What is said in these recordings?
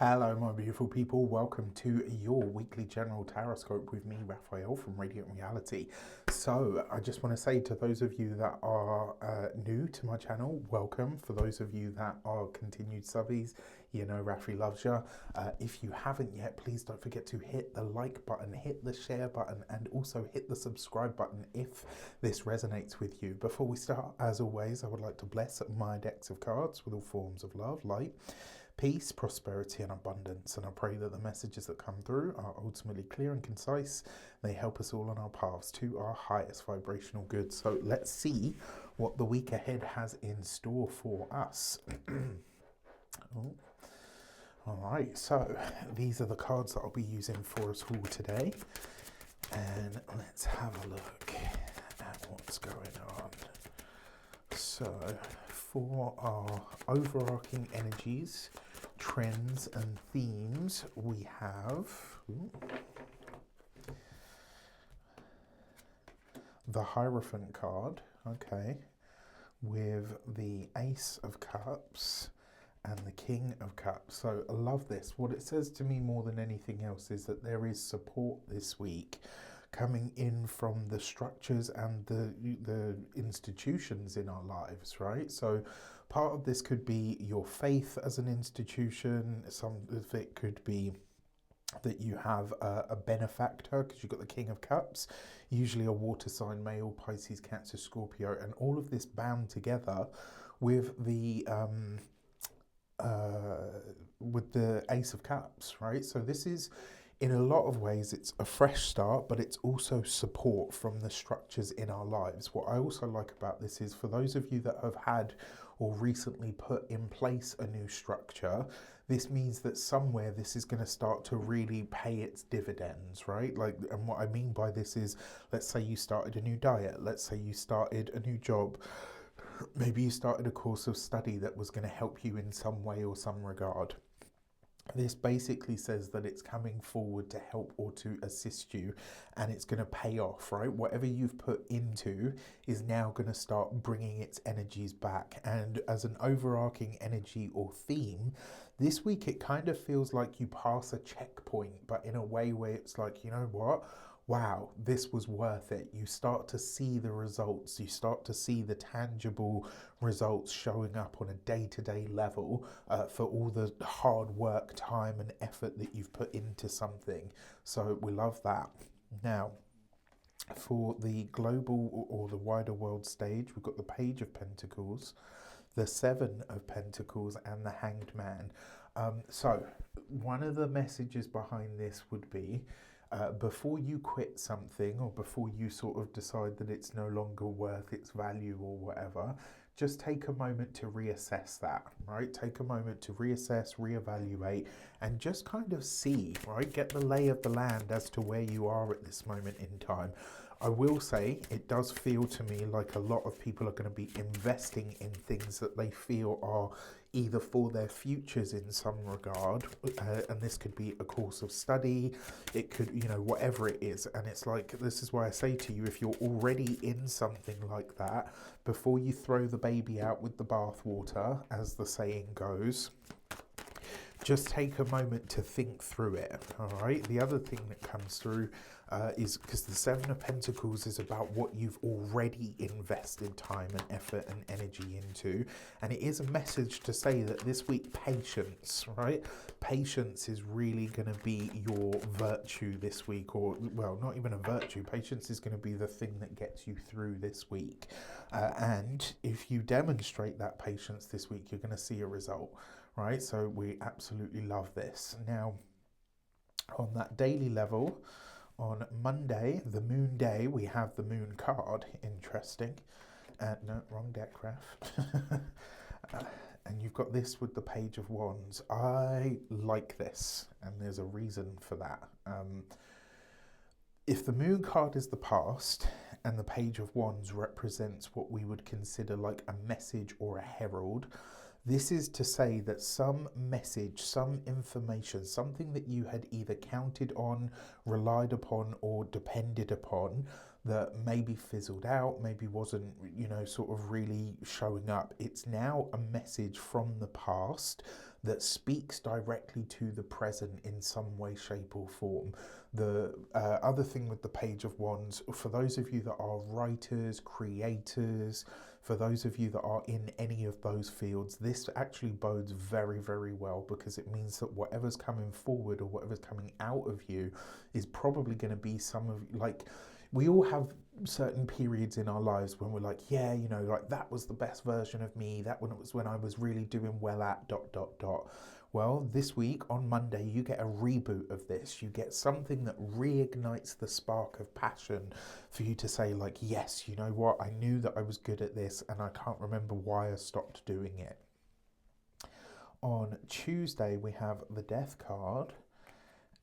Hello, my beautiful people. Welcome to your weekly general taroscope with me, Raphael from Radiant Reality. So, I just want to say to those of you that are new to my channel, welcome. For those of you that are continued subbies, you know Rafi loves you. If you haven't yet, please don't forget to hit the like button, hit the share button, and also hit the subscribe button if this resonates with you. Before we start, as always, I would like to bless my decks of cards with all forms of love, light, peace, prosperity, and abundance. And I pray that the messages that come through are ultimately clear and concise. They help us all on our paths to our highest vibrational good. So let's see what the week ahead has in store for us. Oh. All right, so these are the cards that I'll be using for us all today. And let's have a look at what's going on. So, for our overarching energies, trends and themes, we have the Hierophant card, okay, with the Ace of Cups and the King of Cups. So I love this. What it says to me more than anything else is that there is support this week coming in from the structures and the institutions in our lives, right? So part of this could be your faith as an institution. Some of it could be that you have a benefactor, because you've got the King of Cups, usually a water sign, male, Pisces, Cancer, Scorpio, and all of this bound together with the Ace of Cups, right? So this is, in a lot of ways, it's a fresh start, but it's also support from the structures in our lives. What I also like about this is, for those of you that have had or recently put in place a new structure, this means that somewhere this is going to start to really pay its dividends, right? Like, and what I mean by this is, let's say you started a new diet, let's say you started a new job, maybe you started a course of study that was going to help you in some way or some regard. This basically says that it's coming forward to help or to assist you, and it's going to pay off, right? Whatever you've put into is now going to start bringing its energies back. And as an overarching energy or theme, this week it kind of feels like you pass a checkpoint, but in a way where it's like, you know what? Wow, this was worth it. You start to see the results. You start to see the tangible results showing up on a day-to-day level for all the hard work, time and effort that you've put into something. So we love that. Now, for the global or the wider world stage, we've got the Page of Pentacles, the Seven of Pentacles, and the Hanged Man. So one of the messages behind this would be, before you quit something, or before you sort of decide that it's no longer worth its value or whatever, just take a moment to reassess that, right? Take a moment to reassess, reevaluate, and just kind of see, right? Get the lay of the land as to where you are at this moment in time. I will say it does feel to me like a lot of people are going to be investing in things that they feel are either for their futures in some regard, and this could be a course of study, it could, you know, whatever it is. And it's like, this is why I say to you, if you're already in something like that, before you throw the baby out with the bathwater, as the saying goes, just take a moment to think through it, all right? The other thing that comes through is, because the Seven of Pentacles is about what you've already invested time and effort and energy into. And it is a message to say that this week, patience, right? Patience is really going to be your virtue this week, or, well, not even a virtue. Patience is going to be the thing that gets you through this week. And if you demonstrate that patience this week, you're going to see a result. Right, so we absolutely love this. Now, on that daily level, on Monday, the moon day, we have the moon card. Interesting. No, wrong deck, craft. And you've got this with the Page of Wands. I like this, and there's a reason for that. If the moon card is the past, and the Page of Wands represents what we would consider like a message or a herald, this is to say that some message, some information, something that you had either counted on, relied upon, or depended upon, that maybe fizzled out, maybe wasn't, you know, sort of really showing up. It's now a message from the past that speaks directly to the present in some way, shape, or form. The other thing with the Page of Wands, for those of you that are writers, creators, for those of you that are in any of those fields, this actually bodes very, very well, because it means that whatever's coming forward or whatever's coming out of you is probably going to be some of, like, we all have certain periods in our lives when we're like, yeah, you know, like that was the best version of me. That one was when I was really doing well at dot dot dot. Well, this week on Monday, you get a reboot of this. You get something that reignites the spark of passion for you to say, like, yes, you know what? I knew that I was good at this and I can't remember why I stopped doing it. On Tuesday, we have the Death card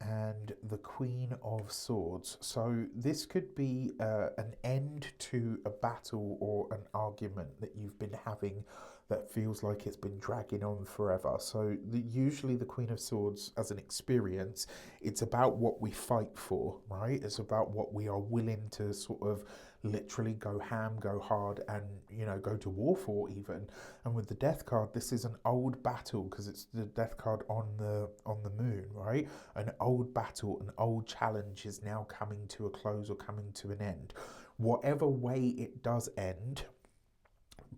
and the Queen of Swords. So this could be an end to a battle or an argument that you've been having that feels like it's been dragging on forever. So usually the Queen of Swords, as an experience, it's about what we fight for, right? It's about what we are willing to sort of literally go ham, go hard, and, you know, go to war for even. And with the Death card, this is an old battle, because it's the Death card on the moon, right? An old battle, an old challenge is now coming to a close or coming to an end. Whatever way it does end,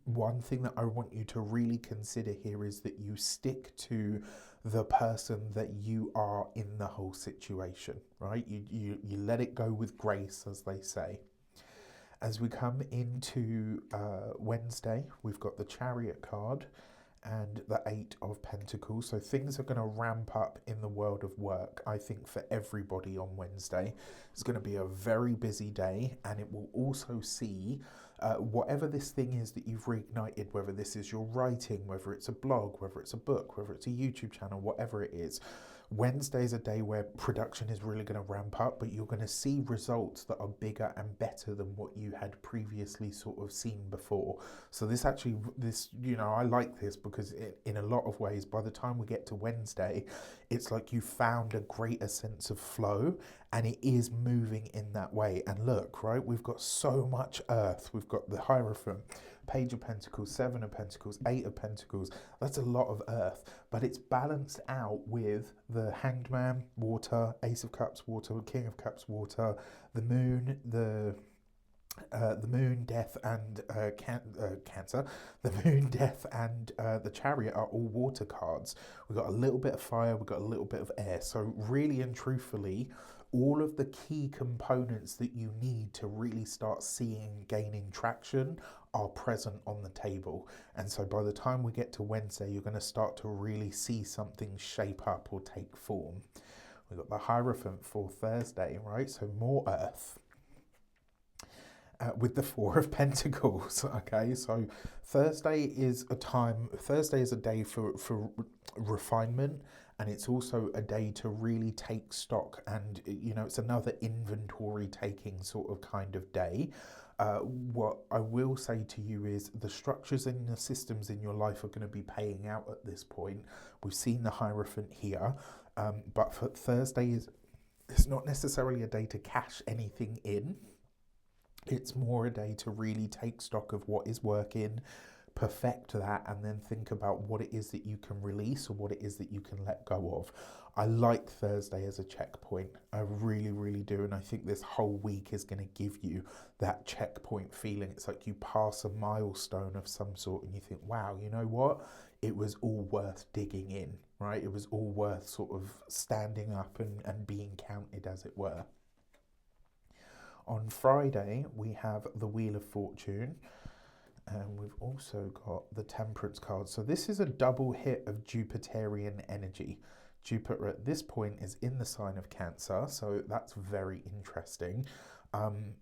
one thing that I want you to really consider here is that you stick to the person that you are in the whole situation, right? You let it go with grace, as they say. As we come into Wednesday, we've got the Chariot card and the Eight of Pentacles. So things are going to ramp up in the world of work, I think, for everybody on Wednesday. It's going to be a very busy day, and it will also see whatever this thing is that you've reignited, whether this is your writing, whether it's a blog, whether it's a book, whether it's a YouTube channel, whatever it is. Wednesday is a day where production is really going to ramp up, but you're going to see results that are bigger and better than what you had previously sort of seen before. So this, you know, I like this because in a lot of ways, by the time we get to Wednesday, it's like you found a greater sense of flow, and it is moving in that way. And look, right, we've got so much earth. We've got the Hierophant, Page of Pentacles, Seven of Pentacles, Eight of Pentacles. That's a lot of earth, but it's balanced out with the Hanged Man, water, Ace of Cups, water, King of Cups, water, the Moon, the Moon, Death, and Cancer. The Moon, Death, and the Chariot are all water cards. We've got a little bit of fire, we've got a little bit of air. So really and truthfully, all of the key components that you need to really start seeing gaining traction are present on the table. And so by the time we get to Wednesday, you're going to start to really see something shape up or take form. We've got the Hierophant for Thursday, right? So more earth. With the Four of Pentacles, okay? So Thursday is a day for refinement, and it's also a day to really take stock, and, you know, it's another inventory taking sort of kind of day. What I will say to you is the structures and the systems in your life are going to be paying out at this point. We've seen the Hierophant here, but for Thursday, it's not necessarily a day to cash anything in. It's more a day to really take stock of what is working, perfect that, and then think about what it is that you can release or what it is that you can let go of. I like Thursday as a checkpoint. I really, really do. And I think this whole week is going to give you that checkpoint feeling. It's like you pass a milestone of some sort and you think, wow, you know what? It was all worth digging in, right? It was all worth sort of standing up and being counted, as it were. On Friday, we have the Wheel of Fortune, and we've also got the Temperance card. So this is a double hit of Jupiterian energy. Jupiter at this point is in the sign of Cancer, so that's very interesting.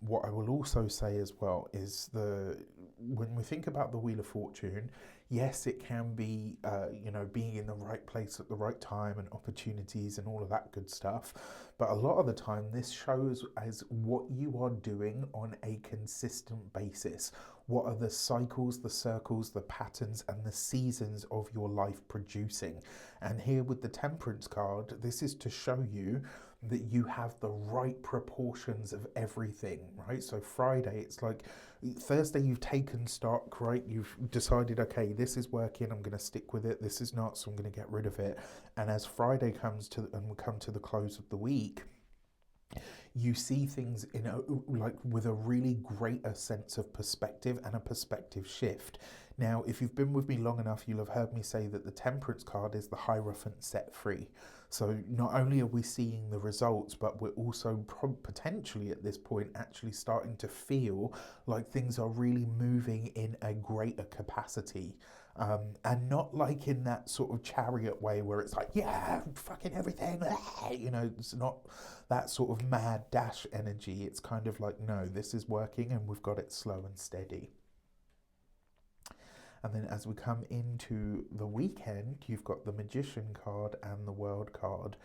What I will also say as well is when we think about the Wheel of Fortune, yes, it can be, you know, being in the right place at the right time and opportunities and all of that good stuff. But a lot of the time, this shows as what you are doing on a consistent basis. What are the cycles, the circles, the patterns, and the seasons of your life producing? And here with the Temperance card, this is to show you that you have the right proportions of everything, right? So Friday, it's like Thursday, you've taken stock, right? You've decided, okay, this is working, I'm going to stick with it. This is not, so I'm going to get rid of it. And as Friday comes to, and we come to the close of the week, you see things in a, like with a really greater sense of perspective and a perspective shift. Now, if you've been with me long enough, you'll have heard me say that the Temperance card is the Hierophant set free. So not only are we seeing the results, but we're also potentially at this point actually starting to feel like things are really moving in a greater capacity. And not like in that sort of chariot way where it's like, yeah, fucking everything, you know, it's not that sort of mad dash energy. It's kind of like, no, this is working and we've got it slow and steady. And then as we come into the weekend, you've got the Magician card and the World card.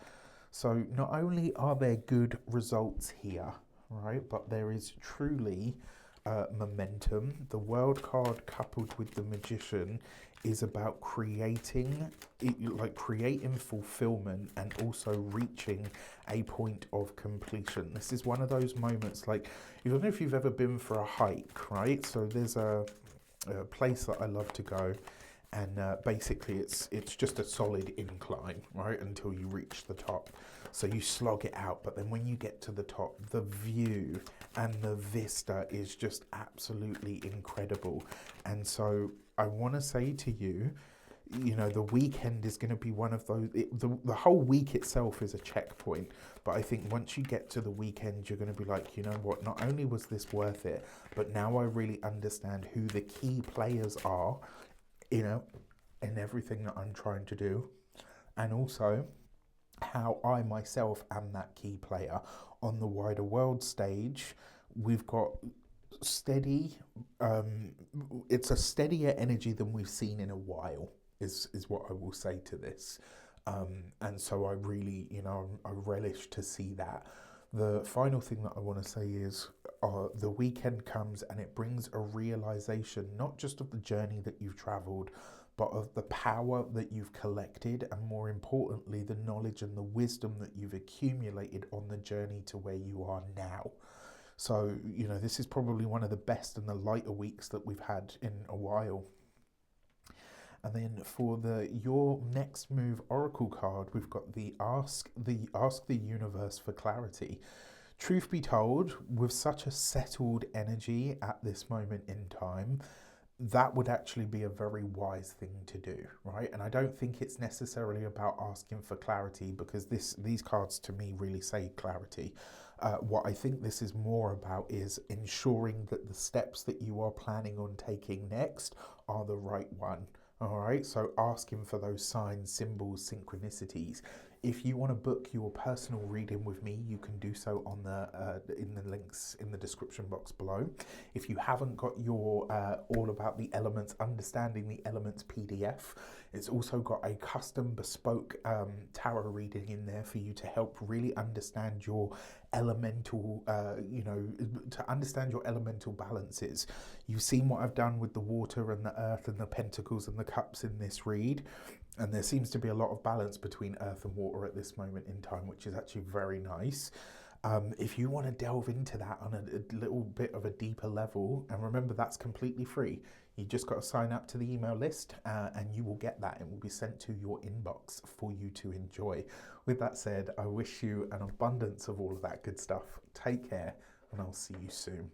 So not only are there good results here, right, but there is truly momentum. The World card coupled with the Magician is about creating fulfillment and also reaching a point of completion. This is one of those moments, like, I don't know if you've ever been for a hike, right? So there's a place that I love to go, and basically it's just a solid incline, right, until you reach the top. So you slog it out, but then when you get to the top, the view and the vista is just absolutely incredible. And so I want to say to you, you know, the weekend is going to be one of those, the whole week itself is a checkpoint, but I think once you get to the weekend, you're going to be like, you know what, not only was this worth it, but now I really understand who the key players are, you know, in everything that I'm trying to do, and also how I myself am that key player on the wider world stage. We've got steady, it's a steadier energy than we've seen in a while, is what I will say to this. And so I really, you know, I relish to see that. The final thing that I want to say is the weekend comes and it brings a realization, not just of the journey that you've traveled, but of the power that you've collected, and more importantly, the knowledge and the wisdom that you've accumulated on the journey to where you are now. So, you know, this is probably one of the best and the lighter weeks that we've had in a while. And then for the Your Next Move Oracle card, we've got the Ask the Universe for Clarity. Truth be told, with such a settled energy at this moment in time, that would actually be a very wise thing to do, right? And I don't think it's necessarily about asking for clarity, because these cards to me really say clarity. What I think this is more about is ensuring that the steps that you are planning on taking next are the right one. All right, so asking for those signs, symbols, synchronicities. If you want to book your personal reading with me, you can do so on in the links in the description box below. If you haven't got your All About the Elements, Understanding the Elements PDF, it's also got a custom bespoke tarot reading in there for you to help really understand your elemental, to understand your elemental balances. You've seen what I've done with the water and the earth and the pentacles and the cups in this read. And there seems to be a lot of balance between earth and water at this moment in time, which is actually very nice. If you want to delve into that on a little bit of a deeper level, and remember, that's completely free. You just got to sign up to the email list and you will get that. It will be sent to your inbox for you to enjoy. With that said, I wish you an abundance of all of that good stuff. Take care, and I'll see you soon.